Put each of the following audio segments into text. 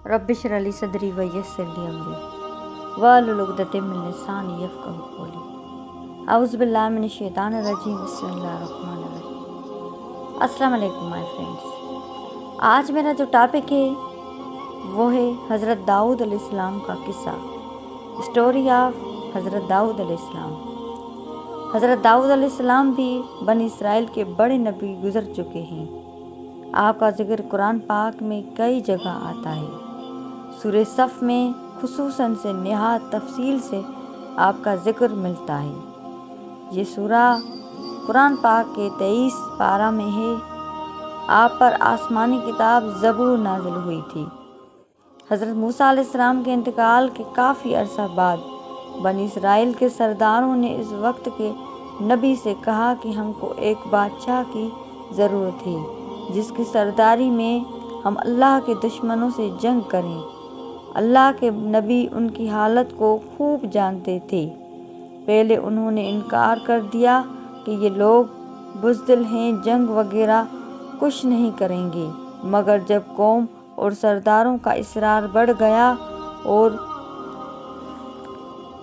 Rabbi इश्रह ली सदरी व यस्सिर ली अमरी वाहलुल उक़दतम मिन लिसानी यफ़क़हू क़ौली। औज़ु बिल्लाहि मिनश शैतानिर रजीम। बिस्मिल्लाहिर रहमानिर रहीम। अस्सलाम वालेकुम माय फ्रेंड्स। आज मेरा जो टॉपिक है वो है हज़रत दाऊद अलैहिस्सलाम का किस्सा, स्टोरी ऑफ हज़रत दाऊद अलैहिस्सलाम। हज़रत दाऊद अलैहिस्सलाम भी बनी इसराइल के बड़े नबी गुज़र चुके हैं। आपका जिक्र कुरान पाक में कई जगह आता है। सूरह सफ़ में खुसूसन से निहायत तफसील से आपका जिक्र मिलता है। ये सूरा कुरान पाक के 23 पारा में है। आप पर आसमानी किताब ज़बूर नाजिल हुई थी। हज़रत मूसा अलैहिस्सलाम के इंतकाल के काफ़ी अरसा बाद बनी इसराइल के सरदारों ने इस वक्त के नबी से कहा कि हमको एक बादशाह की ज़रूरत है जिसकी सरदारी में हम अल्लाह के दुश्मनों से जंग करें। अल्लाह के नबी उनकी हालत को खूब जानते थे। पहले उन्होंने इनकार कर दिया कि ये लोग बुज़दिल हैं, जंग वगैरह कुछ नहीं करेंगे। मगर जब कौम और सरदारों का इसरार बढ़ गया और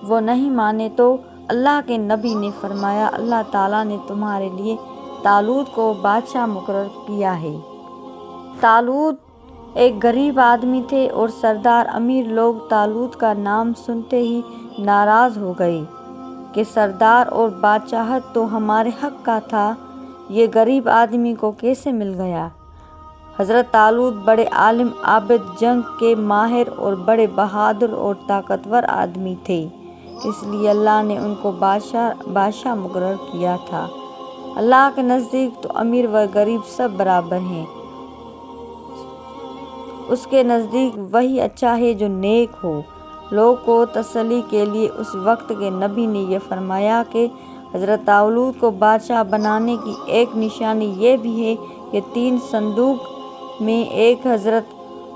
वो नहीं माने तो अल्लाह के नबी ने फरमाया, अल्लाह ताला ने तुम्हारे लिए तालूत को बादशाह मुकर्रर किया है। तालूत एक गरीब आदमी थे और सरदार अमीर लोग तालूत का नाम सुनते ही नाराज़ हो गए कि सरदार और बादशाहत तो हमारे हक का था, ये गरीब आदमी को कैसे मिल गया। हज़रत तालूत बड़े आलिम, आबिद, जंग के माहिर और बड़े बहादुर और ताकतवर आदमी थे, इसलिए अल्लाह ने उनको बादशाह मुकर्रर किया था। अल्लाह के नज़दीक तो अमीर व गरीब सब बराबर हैं। उसके नज़दीक वही अच्छा है जो नेक हो। लोग को तसल्ली के लिए उस वक्त के नबी ने यह फरमाया कि हज़रत तालूत को बादशाह बनाने की एक निशानी ये भी है कि 3 संदूक में एक हज़रत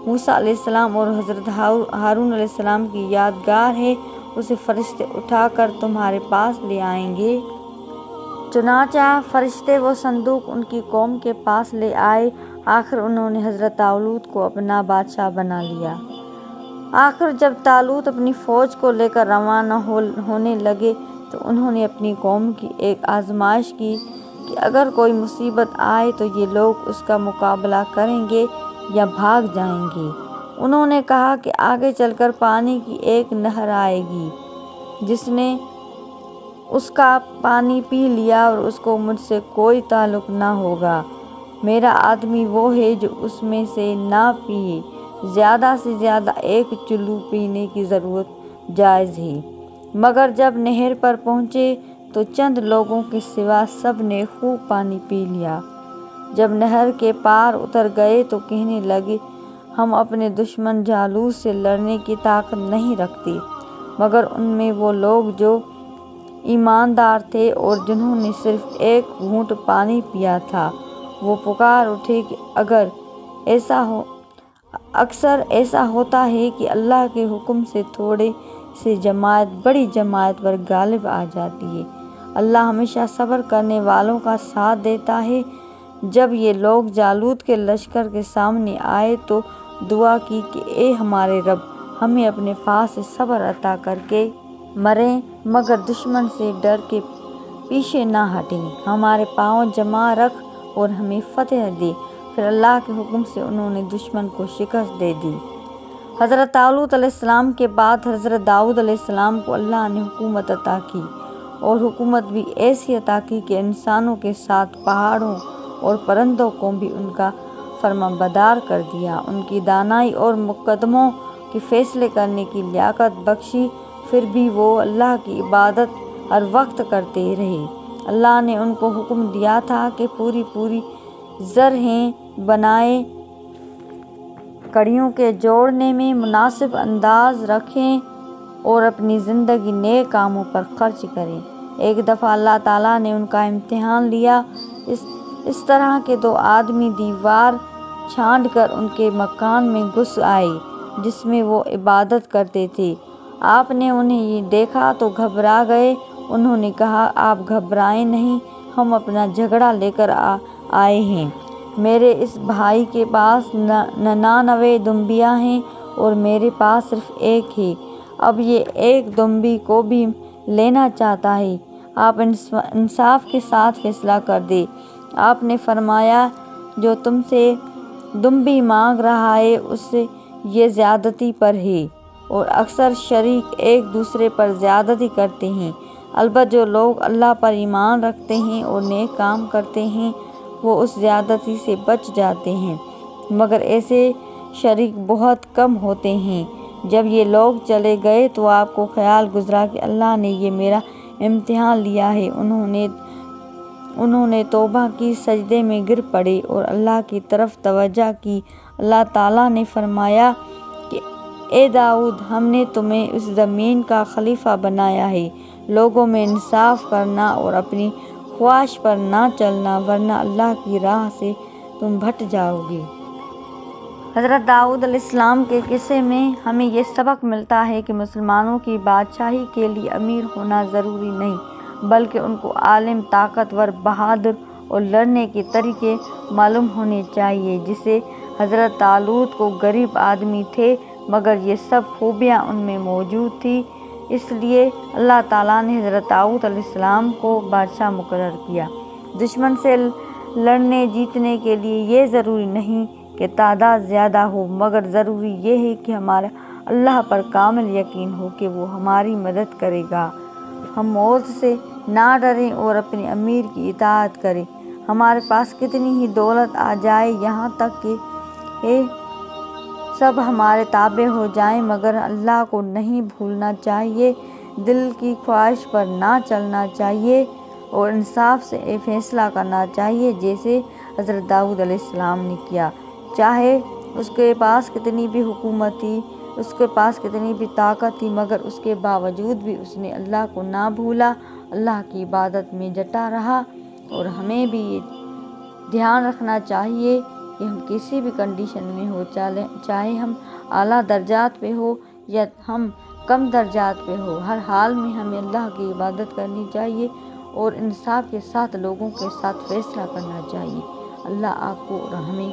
मूसा अलैहिस्सलाम और हज़रत हारून अलैहिस्सलाम की यादगार है, उसे फ़रिश्ते उठाकर तुम्हारे पास ले आएंगे। चुनांचा फ़रिश्ते वो संदूक उनकी कौम के पास ले आए। आखिर उन्होंने हज़रत तालूत को अपना बादशाह बना लिया। आखिर जब तालूत अपनी फ़ौज को लेकर रवाना होने लगे तो उन्होंने अपनी कौम की एक आजमाइश की कि अगर कोई मुसीबत आए तो ये लोग उसका मुकाबला करेंगे या भाग जाएंगे। उन्होंने कहा कि आगे चलकर पानी की एक नहर आएगी, जिसने उसका पानी पी लिया और उसको मुझसे कोई ताल्लुक़ ना होगा। मेरा आदमी वो है जो उसमें से ना पिए, ज़्यादा से ज़्यादा एक चुल्लू पीने की ज़रूरत जायज़ है। मगर जब नहर पर पहुँचे तो चंद लोगों के सिवा सब ने खूब पानी पी लिया। जब नहर के पार उतर गए तो कहने लगे, हम अपने दुश्मन जालूत से लड़ने की ताकत नहीं रखते। मगर उनमें वो लोग जो ईमानदार थे और जिन्होंने सिर्फ एक घूंट पानी पिया था, वो पुकार उठे कि अक्सर ऐसा होता है कि अल्लाह के हुक्म से थोड़े से जमात बड़ी जमात पर गालिब आ जाती है। अल्लाह हमेशा सब्र करने वालों का साथ देता है। जब ये लोग जालूत के लश्कर के सामने आए तो दुआ की कि ए हमारे रब, हमें अपने पास से सब्र अता करके मरें, मगर दुश्मन से डर के पीछे ना हटें। हमारे पाँव जमा रख और हमें फतह दे। फिर अल्लाह के हुक्म से उन्होंने दुश्मन को शिकस्त दे दी। हज़रत तालूत अलैहिस्सलाम के बाद हज़रत दाऊद अलैहिस्सलाम को अल्लाह ने हुकूमत अता की, और हुकूमत भी ऐसी अता की कि इंसानों के साथ पहाड़ों और परिंदों को भी उनका फरमाबरदार कर दिया। उनकी दानाई और मुकदमों के फैसले करने की लियाकत बख्शी, फिर भी वो अल्लाह की इबादत हर वक्त करते रहे। अल्लाह ने उनको हुक्म दिया था कि पूरी ज़रहें बनाए, कड़ियों के जोड़ने में मुनासिब अंदाज रखें और अपनी ज़िंदगी नेक कामों पर खर्च करें। एक दफ़ा अल्लाह ताला ने उनका इम्तिहान लिया। इस तरह के 2 आदमी दीवार छांटकर उनके मकान में घुस आए जिसमें वो इबादत करते थे। आपने उन्हें ये देखा तो घबरा गए। उन्होंने कहा, आप घबराएं नहीं, हम अपना झगड़ा लेकर आए हैं। मेरे इस भाई के पास 99 दुम्बियाँ हैं اور میرے پاس صرف ایک ہے۔ اب یہ ایک دمبی کو بھی لینا چاہتا ہے۔ آپ انصاف کے ساتھ فیصلہ کر دیں۔ آپ نے فرمایا جو تم سے دمبی مانگ رہا ہے اس سے یہ زیادتی پر ہے، اور اکثر شریک ایک دوسرے پر زیادتی کرتے ہیں۔ البتہ جو لوگ اللہ پر ایمان رکھتے ہیں اور نیک کام کرتے ہیں وہ اس زیادتی سے بچ جاتے ہیں، مگر ایسے شریک بہت کم ہوتے ہیں۔ جب یہ لوگ چلے گئے تو آپ کو خیال گزرا کہ اللہ نے یہ میرا امتحان لیا ہے۔ انہوں نے توبہ کی، سجدے میں گر پڑے اور اللہ کی طرف توجہ کی۔ اللہ تعالیٰ نے فرمایا کہ اے داؤد، ہم نے تمہیں اس زمین کا خلیفہ بنایا ہے۔ لوگوں میں انصاف کرنا اور اپنی خواہش پر نہ چلنا، ورنہ اللہ کی راہ سے تم بھٹ جاؤ گے۔ حضرت داؤد علیہ السلام کے قصے میں ہمیں یہ سبق ملتا ہے کہ مسلمانوں کی بادشاہی کے لیے امیر ہونا ضروری نہیں، بلکہ ان کو عالم، طاقتور، بہادر اور لڑنے کے طریقے معلوم ہونے چاہیے۔ جیسے حضرت طالوت کو غریب آدمی تھے مگر یہ سب خوبیاں ان میں موجود تھیں، اس لیے اللہ تعالیٰ نے حضرت داؤد علیہ السلام کو بادشاہ مقرر کیا۔ دشمن سے لڑنے جیتنے کے لیے یہ ضروری نہیں کہ تعداد زیادہ ہو، مگر ضروری یہ ہے کہ ہمارا اللہ پر کامل یقین ہو کہ وہ ہماری مدد کرے گا۔ ہم موت سے نہ ڈریں اور اپنے امیر کی اطاعت کریں۔ ہمارے پاس کتنی ہی دولت آ جائے، یہاں تک کہ سب ہمارے تابع ہو جائیں، مگر اللہ کو نہیں بھولنا چاہیے، دل کی خواہش پر نہ چلنا چاہیے اور انصاف سے فیصلہ کرنا چاہیے جیسے حضرت داؤد علیہ السلام نے کیا۔ چاہے اس کے پاس کتنی بھی حکومت تھی، اس کے پاس کتنی بھی طاقت تھی، مگر اس کے باوجود بھی اس نے اللہ کو نہ بھولا، اللہ کی عبادت میں ڈٹا رہا۔ اور ہمیں بھی یہ دھیان رکھنا چاہیے کہ ہم کسی بھی کنڈیشن میں ہو، چاہے ہم اعلیٰ درجات پہ ہو یا ہم کم درجات پہ ہو، ہر حال میں ہمیں اللہ کی عبادت کرنی چاہیے اور انصاف کے ساتھ لوگوں کے ساتھ فیصلہ کرنا چاہیے۔ اللہ آپ کو اور ہمیں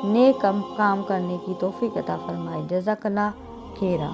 نیک کام کرنے کی توفیق عطا فرمائے۔ جزاک اللہ خیرا۔